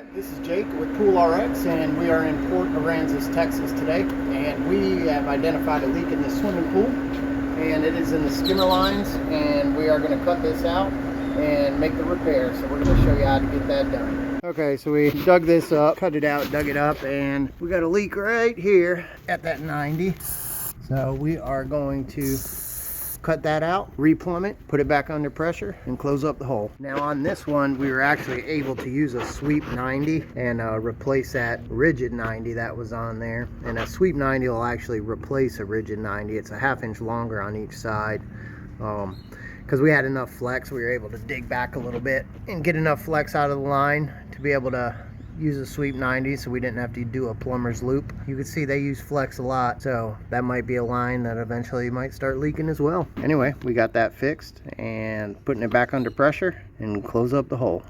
This is Jake with Pool RX, and we are in Port Aransas, Texas today, and we have identified a leak in the swimming pool, and it is in the skimmer lines, and we are going to cut this out and make the repair. So we're going to show you how to get that done. Okay, so we dug this up, cut it out, dug it up, and we got a leak right here at that 90. So we are going to cut that out, replumb it, put it back under pressure, and close up the hole. Now on this one, we were actually able to use a sweep 90 and replace that rigid 90 that was on there. And a sweep 90 will actually replace a rigid 90. It's a ½ inch longer on each side. Because we had enough flex, we were able to dig back a little bit and get enough flex out of the line to be able to use a sweep 90, so we didn't have to do a plumber's loop. You can see they use flex a lot, so that might be a line that eventually might start leaking as well. Anyway, we got that fixed and putting it back under pressure and close up the hole.